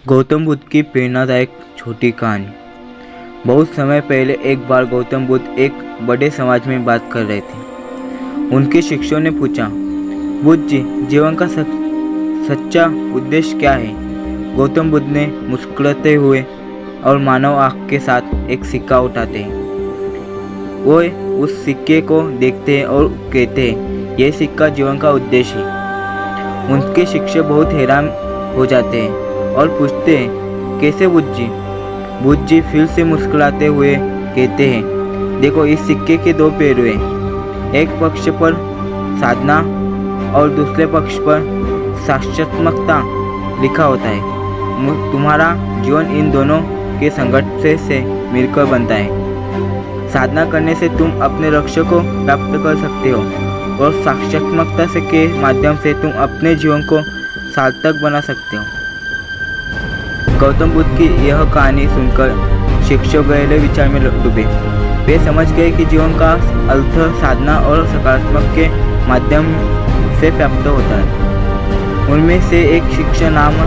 गौतम बुद्ध की प्रेरणादायक छोटी कहानी। बहुत समय पहले एक बार गौतम बुद्ध एक बड़े समाज में बात कर रहे थे। उनके शिष्यों ने पूछा, बुद्ध जी, जीवन का सच्चा उद्देश्य क्या है? गौतम बुद्ध ने मुस्कुराते हुए और मानव आँख के साथ एक सिक्का उठाते हैं। वो उस सिक्के को देखते हैं और कहते हैं, यह सिक्का जीवन का उद्देश्य है। उनके शिष्य बहुत हैरान हो जाते हैं और पूछते हैं, कैसे बुद्ध जी? बुद्ध जी फिर से मुस्कुराते हुए कहते हैं, देखो, इस सिक्के के दो पहलू हैं। एक पक्ष पर साधना और दूसरे पक्ष पर साक्षात्मकता लिखा होता है। तुम्हारा जीवन इन दोनों के संघर्ष से मिलकर बनता है। साधना करने से तुम अपने लक्ष्य को प्राप्त कर सकते हो और साक्षात्मकता से के माध्यम से तुम अपने जीवन को सार्थक बना सकते हो। गौतम बुद्ध की यह कहानी सुनकर शिष्य गहरे विचार में डूबे। वे समझ गए कि जीवन का अर्थ साधना और सकारात्मक के माध्यम से प्राप्त होता है। उनमें से एक शिष्य नाम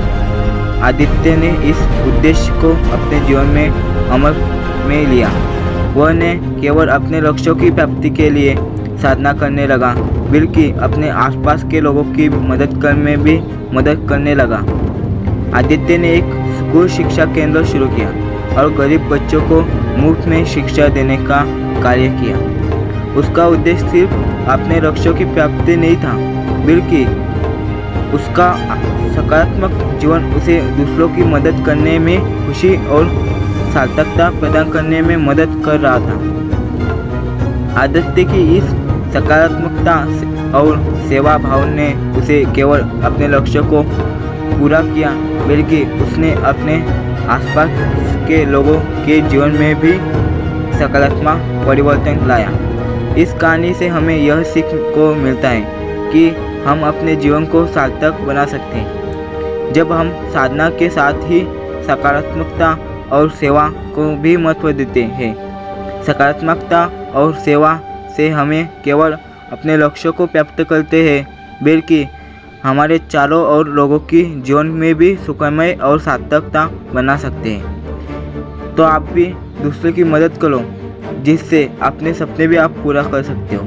आदित्य ने इस उद्देश्य को अपने जीवन में अमल में लिया। वह ने केवल अपने लक्ष्यों की प्राप्ति के लिए साधना करने लगा, बल्कि अपने आसपास के लोगों की मदद करने में भी मदद करने लगा। आदित्य ने एक स्कूल शिक्षा केंद्र शुरू किया और गरीब बच्चों को मुफ्त में शिक्षा देने का कार्य किया। उसका उद्देश्य सिर्फ अपने लक्ष्यों की प्राप्ति नहीं था, बल्कि उसका सकारात्मक जीवन उसे दूसरों की मदद करने में खुशी और सार्थकता प्रदान करने में मदद कर रहा था। आदित्य की इस सकारात्मकता और सेवा भाव ने उसे केवल अपने लक्ष्य को पूरा किया, बल्कि उसने अपने आसपास के लोगों के जीवन में भी सकारात्मक परिवर्तन लाया। इस कहानी से हमें यह सीख को मिलता है कि हम अपने जीवन को सार्थक बना सकते हैं जब हम साधना के साथ ही सकारात्मकता और सेवा को भी महत्व देते हैं। सकारात्मकता और सेवा से हमें केवल अपने लक्ष्यों को प्राप्त करते हैं, बल्कि हमारे चारों और लोगों की जीवन में भी सुखमय और सार्थकता बना सकते हैं। तो आप भी दूसरे की मदद करो, जिससे अपने सपने भी आप पूरा कर सकते हो।